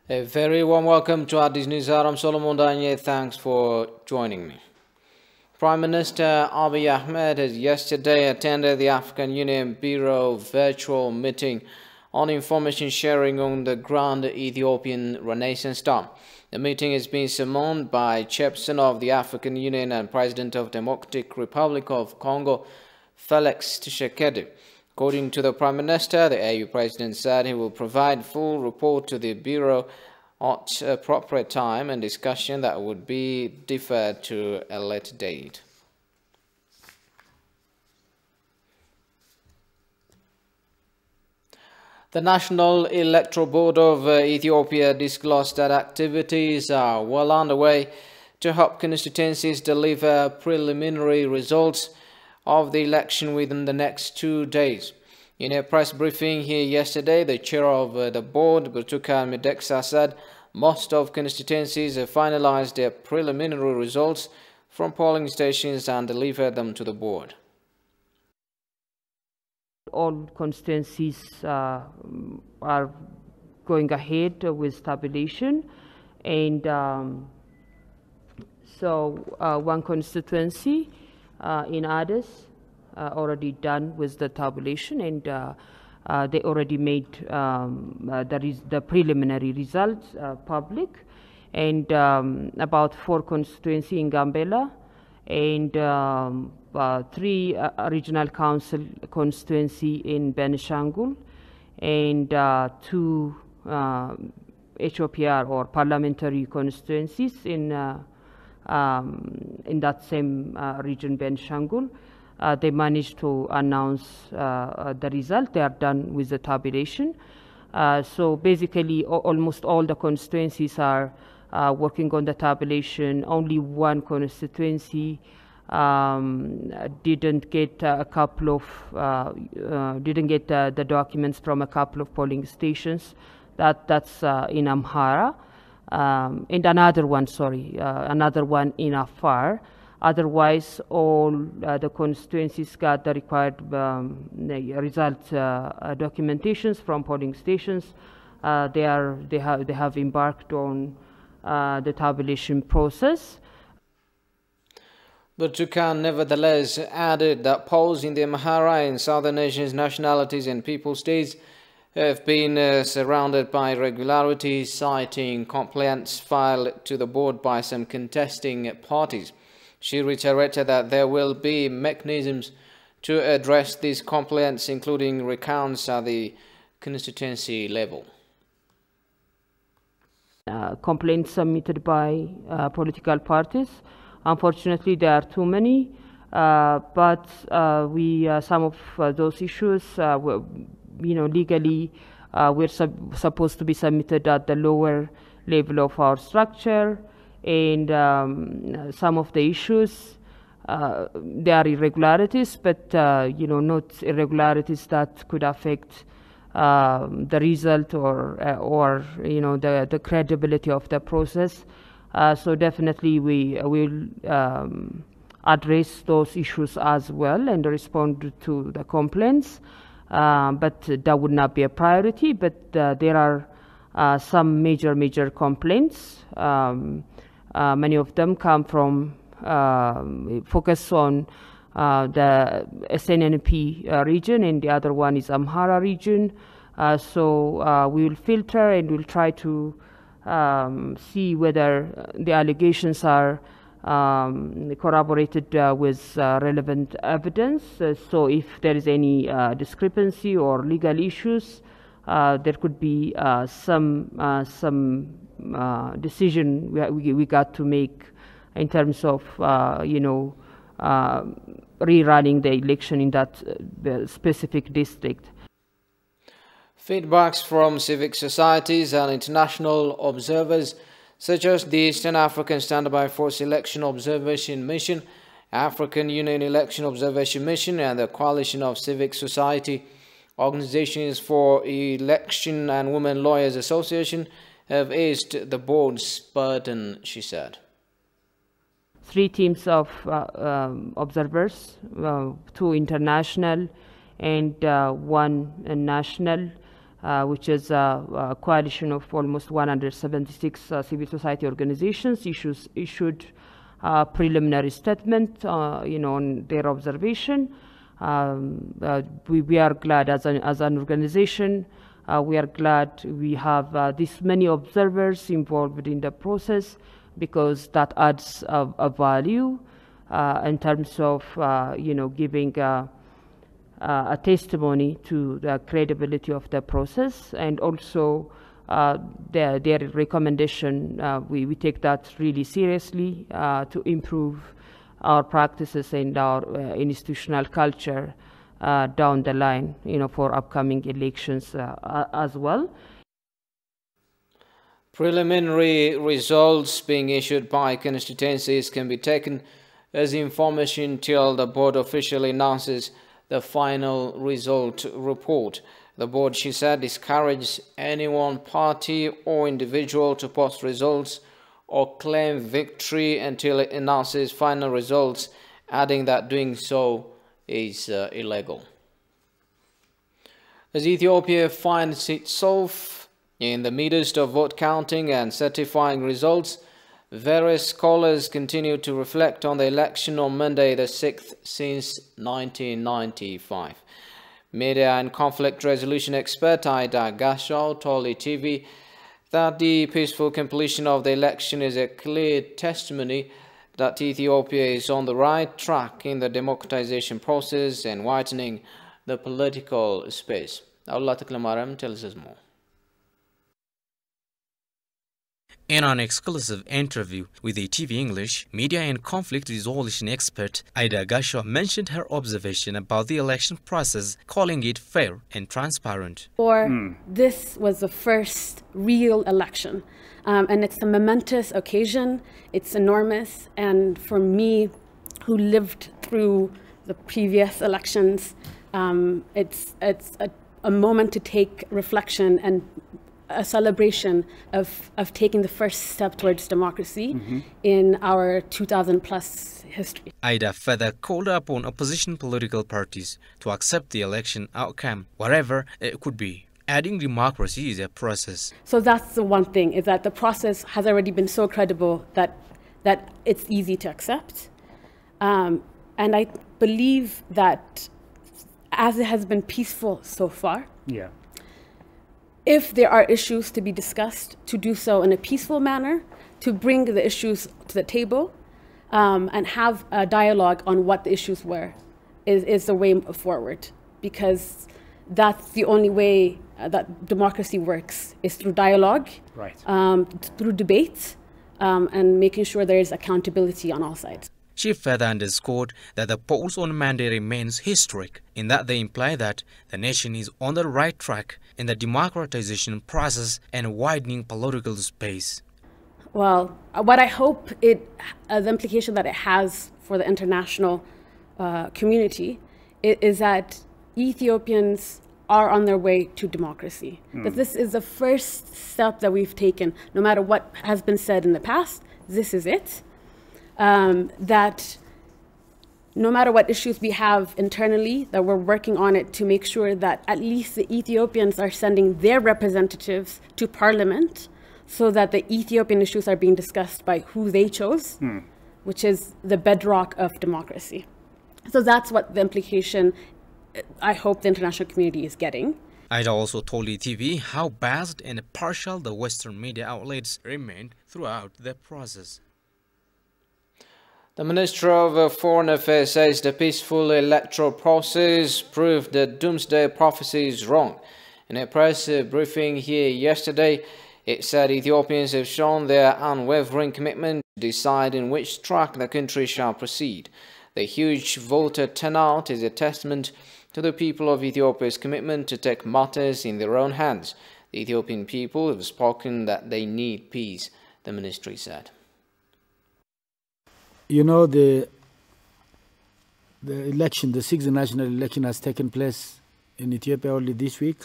A very warm welcome to Addis News. I'm Solomon Danye. Thanks for joining me. Prime Minister Abiy Ahmed has yesterday attended the African Union Bureau virtual meeting on information sharing on the Grand Ethiopian Renaissance Dam. The meeting is being summoned by Chairperson of the African Union and President of Democratic Republic of Congo, Felix Tshisekedi. According to the Prime Minister, the AU President said he will provide full report to the Bureau at appropriate time and discussion that would be deferred to a later date. The National Electoral Board of Ethiopia disclosed that activities are well underway to help constituencies deliver preliminary results of the election within the next 2 days. In a press briefing here yesterday, the chair of the board, Burtukan Mideksa, said most of constituencies have finalized their preliminary results from polling stations and delivered them to the board. All constituencies are going ahead with tabulation, and one constituency in Addis already done with the tabulation, and they already made the preliminary results public, and about 4 constituency in Gambela, and 3 regional council constituency in Benishangul, and 2 HOPR or parliamentary constituencies in that same region, Benishangul. They managed to announce the result. They are done with the tabulation. So basically, almost all the constituencies are working on the tabulation. Only one constituency didn't get a couple of didn't get the documents from a couple of polling stations. That's in Amhara, and another one in Afar. Otherwise, all the constituencies got the required result documentations from polling stations. They have embarked on the tabulation process. But Burtukan nevertheless added that polls in the Amhara and Southern Asian nationalities and people states have been surrounded by irregularities, citing complaints filed to the board by some contesting parties. She reiterated that there will be mechanisms to address these complaints, including recounts at the constituency level. Complaints submitted by political parties. Unfortunately, there are too many, but some of those issues, legally, we're supposed to be submitted at the lower level of our structure, and some of the issues, there are irregularities, but not irregularities that could affect the result or the credibility of the process. So definitely we will address those issues as well and respond to the complaints, but that would not be a priority. But there are some major complaints. Many of them come from focus on the SNNP region, and the other one is Amhara region. So we will filter and we'll try to see whether the allegations are corroborated with relevant evidence. So if there is any discrepancy or legal issues, there could be some decision we got to make in terms of rerunning the election in that specific district. Feedbacks from civic societies and international observers such as the Eastern African Standby Force Election Observation Mission, African Union Election Observation Mission, and the Coalition of Civic Society Organizations for Election and Women Lawyers Association have eased the board's burden, she said. 3 teams of observers, 2 international and 1 national, which is a coalition of almost 176 civil society organizations, issued a preliminary statement, on their observation. We are glad as an organization. We are glad we have this many observers involved in the process, because that adds a value in terms of giving a testimony to the credibility of the process, and also their recommendation. We take that really seriously to improve our practices and our institutional culture down the line, for upcoming elections as well. Preliminary results being issued by constituencies can be taken as information till the board officially announces the final result report. The board, she said, discourages any one party or individual to post results or claim victory until it announces final results, adding that doing so is illegal. As Ethiopia finds itself in the midst of vote counting and certifying results, various scholars continue to reflect on the election on Monday the 6th since 1995. Media and conflict resolution expert Ida Gashaw told ETV that the peaceful completion of the election is a clear testimony that Ethiopia is on the right track in the democratization process and widening the political space. Allah Taklamaram tells us more. In an exclusive interview with ETV English, media and conflict resolution expert Ida Gashaw mentioned her observation about the election process, calling it fair and transparent. This was the first real election, and it's a momentous occasion. It's enormous, and for me, who lived through the previous elections, it's a moment to take reflection and a celebration of taking the first step towards democracy in our 2000-plus history. Ida further called upon opposition political parties to accept the election outcome, whatever it could be, adding democracy is a process. So that's the one thing, is that the process has already been so credible that it's easy to accept. And I believe that as it has been peaceful so far, if there are issues to be discussed, to do so in a peaceful manner, to bring the issues to the table, and have a dialogue on what the issues were, is the way forward. Because that's the only way that democracy works, is through dialogue, through debate, and making sure there is accountability on all sides. She further underscored that the polls on Monday remains historic, in that they imply that the nation is on the right track in the democratization process and widening political space. Well, what I hope the implication that it has for the international community is that Ethiopians are on their way to democracy. That this is the first step that we've taken. No matter what has been said in the past, this is it. That no matter what issues we have internally, that we're working on it to make sure that at least the Ethiopians are sending their representatives to parliament, so that the Ethiopian issues are being discussed by who they chose, which is the bedrock of democracy. So that's what the implication I hope the international community is getting. Ida also told ETV how biased and partial the Western media outlets remained throughout the process. The Minister of Foreign Affairs says the peaceful electoral process proved that doomsday prophecy is wrong. In a press briefing here yesterday, it said Ethiopians have shown their unwavering commitment to decide in which track the country shall proceed. The huge voter turnout is a testament to the people of Ethiopia's commitment to take matters in their own hands. The Ethiopian people have spoken that they need peace, the ministry said. You know, the election, the sixth national election has taken place in Ethiopia only this week.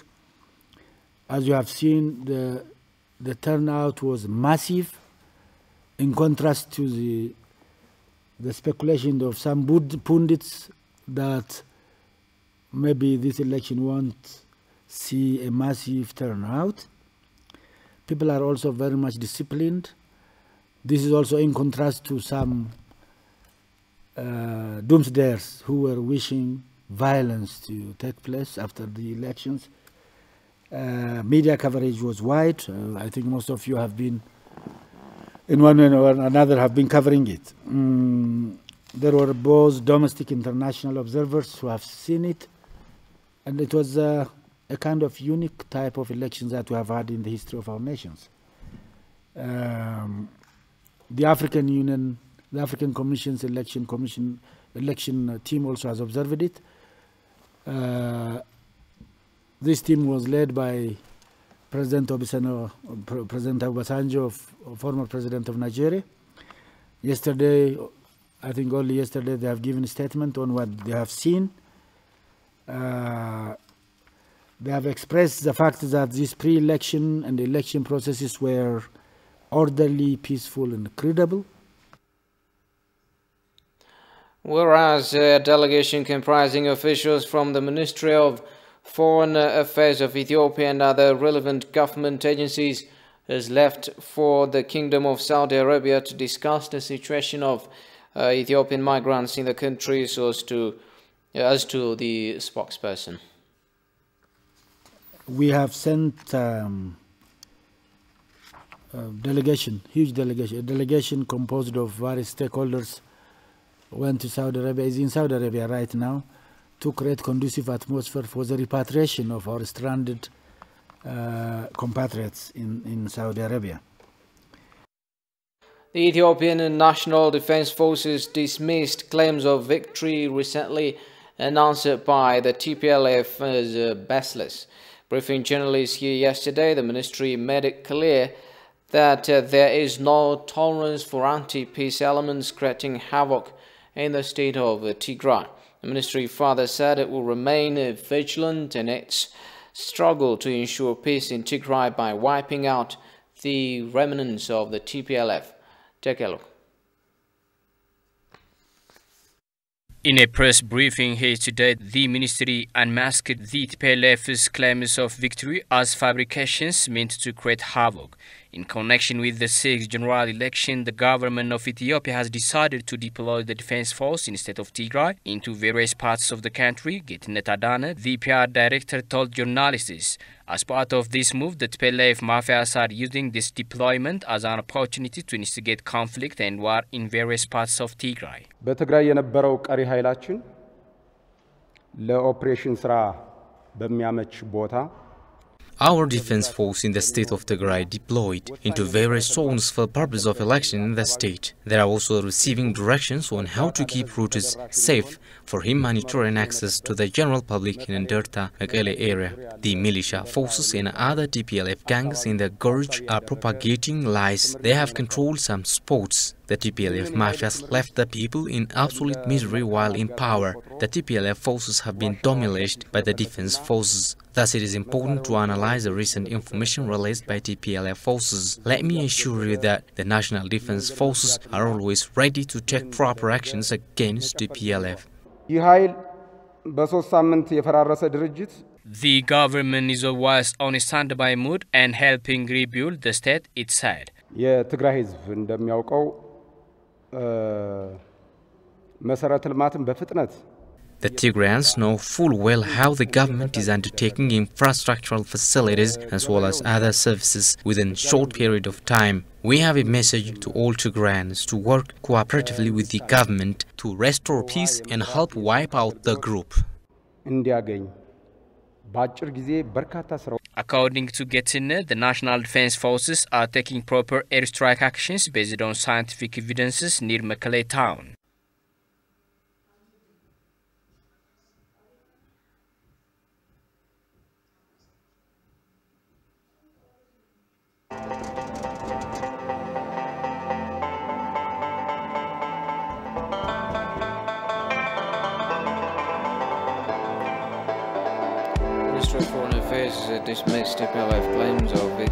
As you have seen, the turnout was massive, in contrast to the speculation of some pundits that maybe this election won't see a massive turnout. People are also very much disciplined. This is also in contrast to some doomsdayers who were wishing violence to take place after the elections. Media coverage was wide. I think most of you have been, in one way or another, have been covering it. There were both domestic international observers who have seen it, and it was a kind of unique type of elections that we have had in the history of our nations. The African Union, the African Commission's election team also has observed it. This team was led by President Obasanjo, former president of Nigeria. Yesterday, I think only yesterday, they have given a statement on what they have seen. They have expressed the fact that this pre-election and election processes were orderly, peaceful, and credible. Whereas a delegation comprising officials from the Ministry of Foreign Affairs of Ethiopia and other relevant government agencies has left for the Kingdom of Saudi Arabia to discuss the situation of Ethiopian migrants in the country, as to the spokesperson. We have sent a huge delegation, a delegation composed of various stakeholders, went to Saudi Arabia, is in Saudi Arabia right now, to create conducive atmosphere for the repatriation of our stranded compatriots in Saudi Arabia. The Ethiopian National Defense Forces dismissed claims of victory recently announced by the TPLF as baseless. Briefing journalists here yesterday, the ministry made it clear that there is no tolerance for anti-peace elements creating havoc in the state of Tigray. The ministry further said it will remain vigilant in its struggle to ensure peace in Tigray by wiping out the remnants of the TPLF. Take a look. In a press briefing here today, the ministry unmasked the TPLF's claims of victory as fabrications meant to create havoc. In connection with the 6th general election, the government of Ethiopia has decided to deploy the defense force instead of Tigray into various parts of the country, Getnet Adana, the PR director, told journalists. As part of this move, the TPLF mafias are using this deployment as an opportunity to instigate conflict and war in various parts of Tigray. በትግራይ የነበረው ቀሪ ኃይላችን ለኦፕሬሽን ስራ በሚያመች ቦታ Our defense force in the state of Tigray deployed into various zones for the purpose of election in the state. They are also receiving directions on how to keep routes safe for humanitarian access to the general public in Nderta, Mekele area. The militia forces and other TPLF gangs in the gorge are propagating lies. They have controlled some spots. The TPLF mafias left the people in absolute misery while in power. The TPLF forces have been dominated by the defense forces. Thus, it is important to analyze the recent information released by TPLF forces. Let me assure you that the National Defense Forces are always ready to take proper actions against TPLF. The government is always on a standby mood and helping rebuild the state, it said. The Tigrayans know full well how the government is undertaking infrastructural facilities as well as other services within a short period of time. We have a message to all Tigrayans to work cooperatively with the government to restore peace and help wipe out the group. According to Getnet, the National Defense Forces are taking proper airstrike actions based on scientific evidences near Mekele town. Ministry of Foreign Affairs dismissed TPLF claims of it.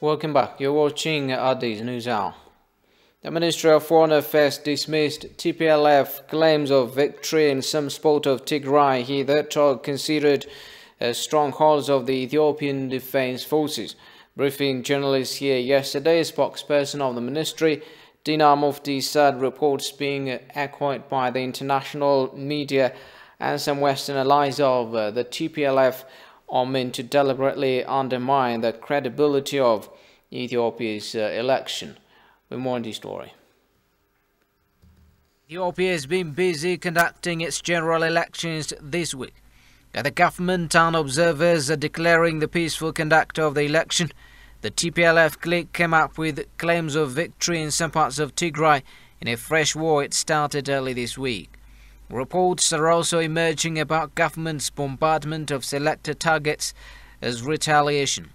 Welcome back. You're watching Addis News Hour. The Ministry of Foreign Affairs dismissed TPLF claims of victory in some spot of Tigray, hitherto considered as strongholds of the Ethiopian Defense Forces. Briefing journalists here yesterday, a spokesperson of the ministry, Dina Mufti, said reports being echoed by the international media and some Western allies of the TPLF are meant to deliberately undermine the credibility of Ethiopia's election. With more on this story. Ethiopia has been busy conducting its general elections this week. The government and observers are declaring the peaceful conduct of the election. The TPLF clique came up with claims of victory in some parts of Tigray in a fresh war it started early this week. Reports are also emerging about government's bombardment of selected targets as retaliation.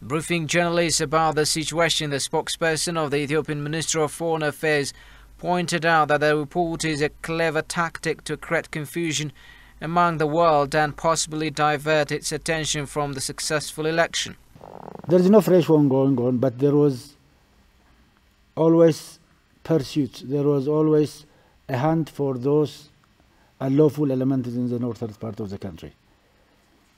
Briefing journalists about the situation, the spokesperson of the Ethiopian Ministry of Foreign Affairs pointed out that the report is a clever tactic to create confusion among the world and possibly divert its attention from the successful election. There is no fresh one going on, but there was always pursuits. There was always a hunt for those unlawful elements in the northern part of the country.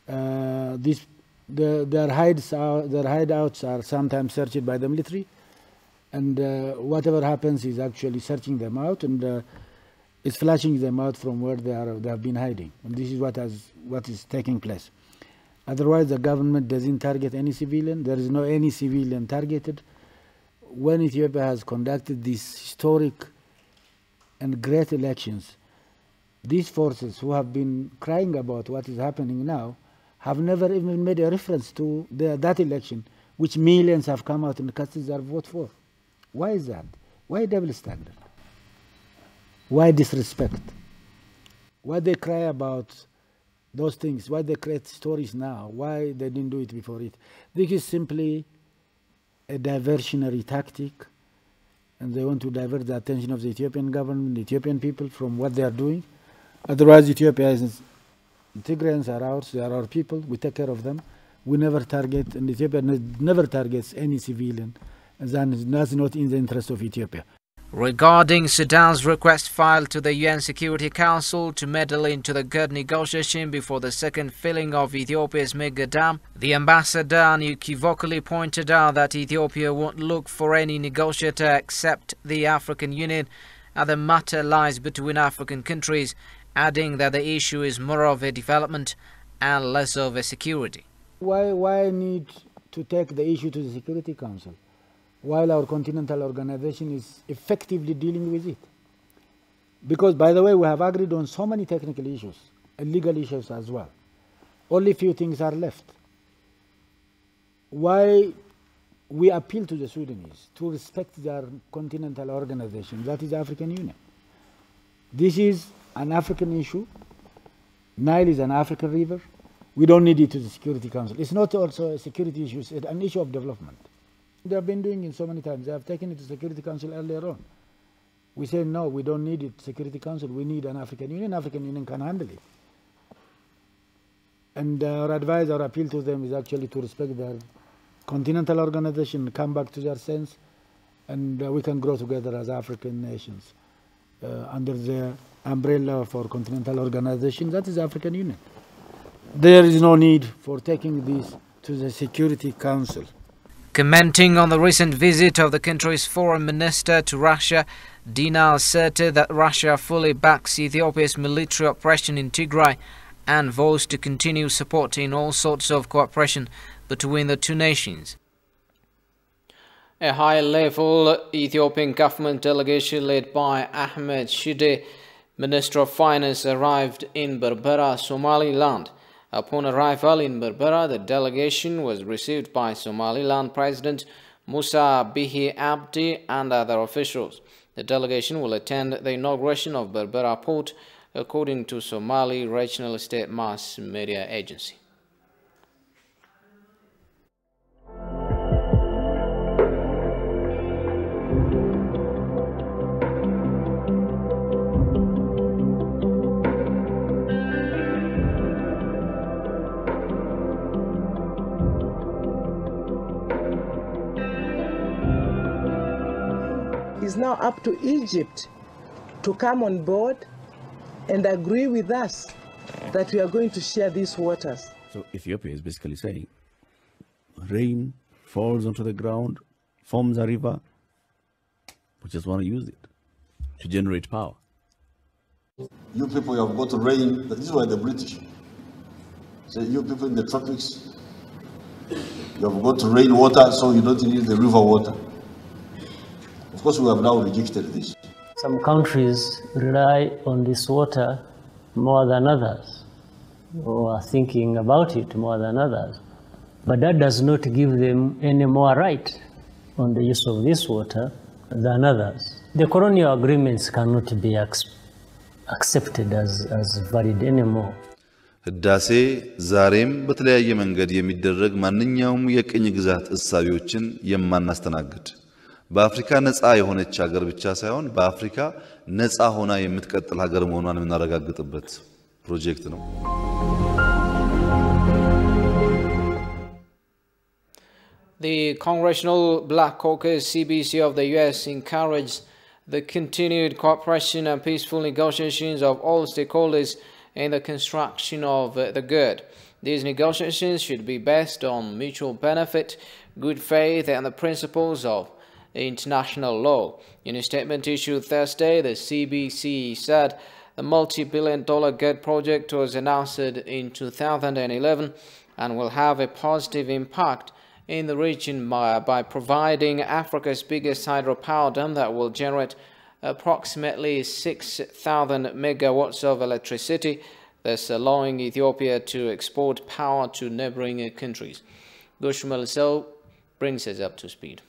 Their hideouts are sometimes searched by the military, and whatever happens is actually searching them out and is flashing them out from where they have been hiding. And this is what is taking place. Otherwise, the government doesn't target any civilian. There is no any civilian targeted. When Ethiopia has conducted these historic and great elections, these forces who have been crying about what is happening now have never even made a reference to that election, which millions have come out and cast their vote for. Why is that? Why double standard? Why disrespect? Why they cry about those things? Why they create stories now? Why they didn't do it before it? This is simply a diversionary tactic, and they want to divert the attention of the Ethiopian government, the Ethiopian people from what they are doing. Otherwise, Ethiopia is, Tigrayans are ours, they are our people, we take care of them. We never target, and Ethiopia never targets any civilian, and that's not in the interest of Ethiopia. Regarding Sudan's request filed to the UN Security Council to meddle into the good negotiation before the second filling of Ethiopia's mega dam, the ambassador unequivocally pointed out that Ethiopia won't look for any negotiator except the African Union, and the matter lies between African countries, adding that the issue is more of a development and less of a security. Why need to take the issue to the Security Council while our continental organization is effectively dealing with it? Because, by the way, we have agreed on so many technical issues and legal issues as well. Only few things are left. Why we appeal to the Sudanese to respect their continental organization, that is the African Union. This is an African issue. Nile is an African river. We don't need it to the Security Council. It's not also a security issue, it's an issue of development. They have been doing it so many times. They have taken it to Security Council earlier on. We say, no, we don't need it, Security Council. We need an African Union. African Union can handle it. And our advice, our appeal to them is actually to respect their continental organization, come back to their sense, and we can grow together as African nations under the umbrella of our continental organization, that is the African Union. There is no need for taking this to the Security Council. Commenting on the recent visit of the country's foreign minister to Russia, Dina asserted that Russia fully backs Ethiopia's military operation in Tigray and vows to continue supporting all sorts of cooperation between the two nations. A high-level Ethiopian government delegation led by Ahmed Shide, Minister of Finance, arrived in Berbera, Somaliland. Upon arrival in Berbera, the delegation was received by Somaliland President Musa Bihi Abdi and other officials. The delegation will attend the inauguration of Berbera Port, according to Somali Regional State Mass Media Agency. is now up to Egypt to come on board and agree with us that we are going to share these waters. So Ethiopia is basically saying, rain falls onto the ground, forms a river, we just want to use it to generate power. You people have got rain. This is why the British say, you people in the tropics, you have got rainwater, so you don't need the river water. Of course, we have now rejected this. Some countries rely on this water more than others, or are thinking about it more than others. But that does not give them any more right on the use of this water than others. The colonial agreements cannot be accepted as valid anymore. ህዳሴ ዛሬም በተለያየ መንገድ የሚደረግ ማንኛውም የቅኝ ግዛት እሳቢዎችን የማናስተናግድ በአፍሪካ ነፃ የሆነች ሀገር ብቻ ሳይሆን በአፍሪካ ነፃ ሆና የምትቀጥል ሀገር መሆኗን የምናረጋግጥበት ፕሮጀክት ነው። The Congressional Black Caucus CBC of the U.S. encouraged the continued cooperation and peaceful negotiations of all stakeholders in the construction of the GERD. These negotiations should be based on mutual benefit, good faith, and the principles of international law. In a statement issued Thursday, the CBC said the multi-billion-dollar GERD project was announced in 2011 and will have a positive impact in the region by providing Africa's biggest hydropower dam that will generate approximately 6,000 megawatts of electricity, thus allowing Ethiopia to export power to neighboring countries. Gushmal So brings us up to speed.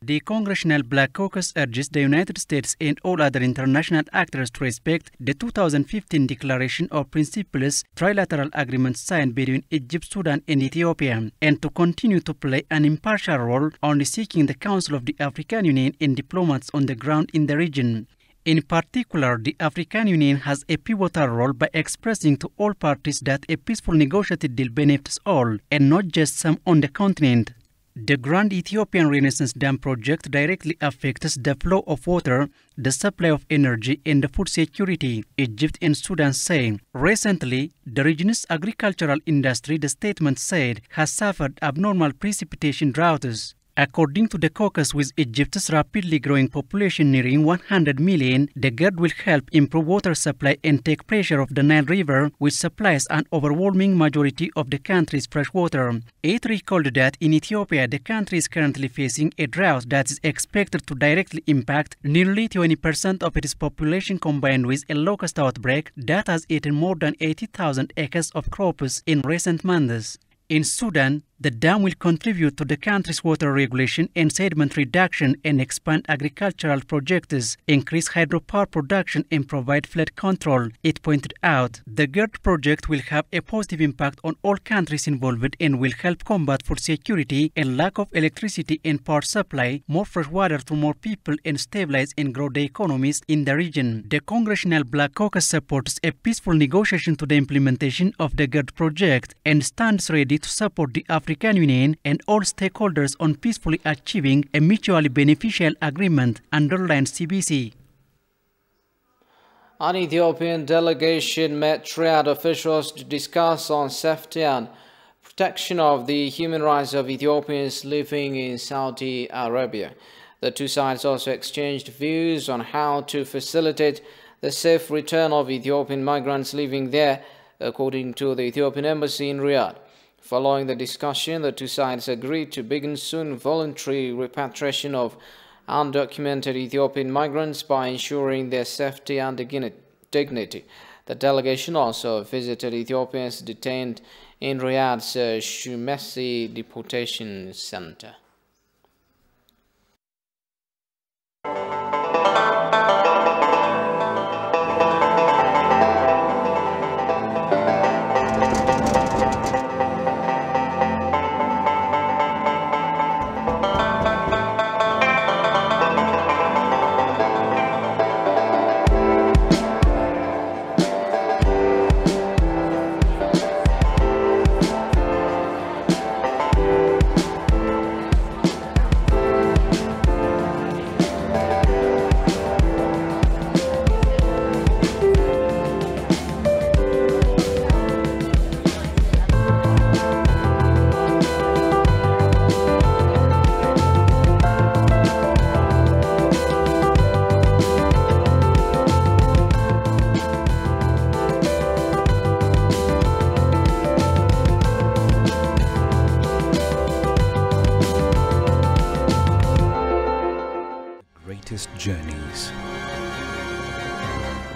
The Congressional Black Caucus urges the United States and all other international actors to respect the 2015 Declaration of Principles trilateral agreement signed between Egypt, Sudan, and Ethiopia, and to continue to play an impartial role on seeking the Council of the African Union and diplomats on the ground in the region. In particular, the African Union has a pivotal role by expressing to all parties that a peaceful negotiated deal benefits all, and not just some on the continent. The Grand Ethiopian Renaissance Dam project directly affects the flow of water, the supply of energy, and the food security, Egypt and Sudan say. Recently, the region's agricultural industry, the statement said, has suffered abnormal precipitation droughts. According to the caucus, with Egypt's rapidly growing population nearing 100 million, the GERD will help improve water supply and take pressure off the Nile River, which supplies an overwhelming majority of the country's fresh water. It recalled that in Ethiopia, the country is currently facing a drought that is expected to directly impact nearly 20% of its population, combined with a locust outbreak that has eaten more than 80,000 acres of crops in recent months. In Sudan, the dam will contribute to the country's water regulation and sediment reduction and expand agricultural projects, increase hydropower production and provide flood control. It pointed out the GERD project will have a positive impact on all countries involved and will help combat food security and lack of electricity and power supply, more fresh water to more people, and stabilize and grow the economies in the region. The Congressional Black Caucus supports a peaceful negotiation to the implementation of the GERD project and stands ready to support the African Union and all stakeholders on peacefully achieving a mutually beneficial agreement, underlined CBC. An Ethiopian delegation met Riyadh officials to discuss on safety and protection of the human rights of Ethiopians living in Saudi Arabia. The two sides also exchanged views on how to facilitate the safe return of Ethiopian migrants living there, according to the Ethiopian embassy in Riyadh. Following the discussion, the two sides agreed to begin soon voluntary repatriation of undocumented Ethiopian migrants by ensuring their safety and dignity. The delegation also visited Ethiopians detained in Riyadh's Shumesi deportation center.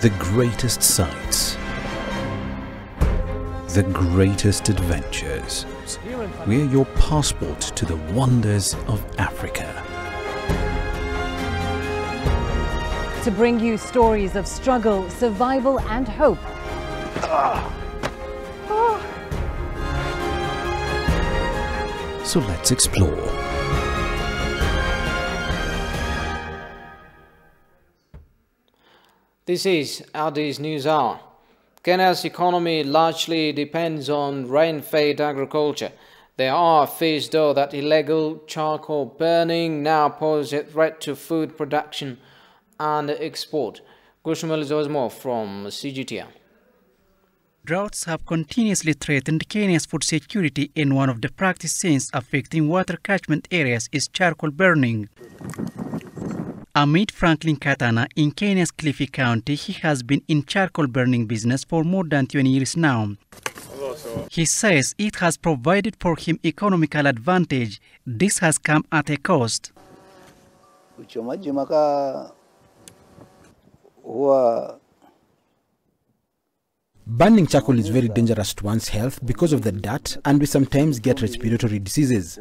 the greatest sights, the greatest adventures. We're your passport to the wonders of Africa. To bring you stories of struggle, survival and hope. So let's explore. This is Addis News Hour. Kenya's economy largely depends on rain-fed agriculture. There are fears, though, that illegal charcoal burning now poses a threat to food production and export. Gushmal Zosmo from CGTN. Droughts have continuously threatened Kenya's food security, and one of the practices affecting water catchment areas is charcoal burning. Amid Franklin Katana in Kenya's Kilifi County, he has been in charcoal burning business for more than 20 years now. He says it has provided for him economical advantage. This has come at a cost. Burning charcoal is very dangerous to one's health because of the dirt, and we sometimes get respiratory diseases.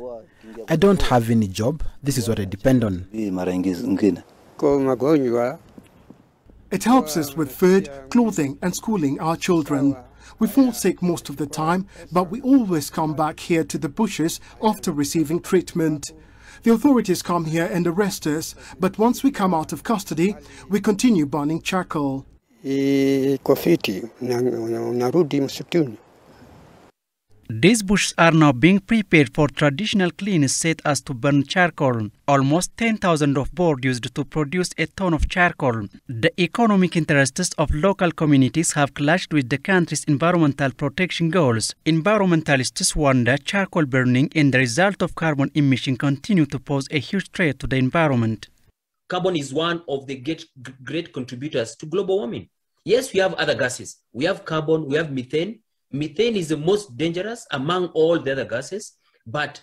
I don't have any job. This is what I depend on. It helps us with food, clothing and schooling our children. We fall sick most of the time, but we always come back here to the bushes after receiving treatment. The authorities come here and arrest us, but once we come out of custody, we continue burning charcoal. These bushes are now being prepared for traditional cleaners set as to burn charcoal. Almost 10,000 of board used to produce a ton of charcoal. The economic interests of local communities have clashed with the country's environmental protection goals. Environmentalists wonder charcoal burning and the result of carbon emission continue to pose a huge threat to the environment. Carbon is one of the great contributors to global warming. Yes, we have other gases. We have carbon, we have methane. Methane is the most dangerous among all the other gases, but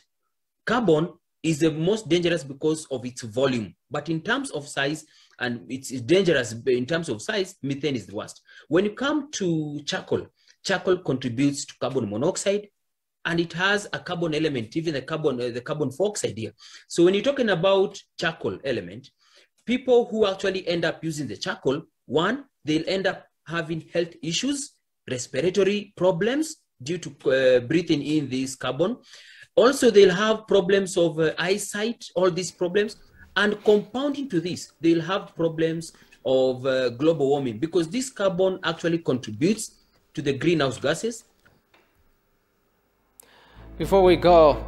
carbon is the most dangerous because of its volume. But in terms of size, and it's dangerous in terms of size, methane is the worst. When you come to charcoal, charcoal contributes to carbon monoxide, and it has a carbon element, even the carbon dioxide here. So when you're talking about charcoal element, people who actually end up using the charcoal, one, they'll end up having health issues, respiratory problems due to breathing in this carbon. Also, they'll have problems of eyesight, all these problems. And compounding to this, they'll have problems of global warming because this carbon actually contributes to the greenhouse gases. Before we go,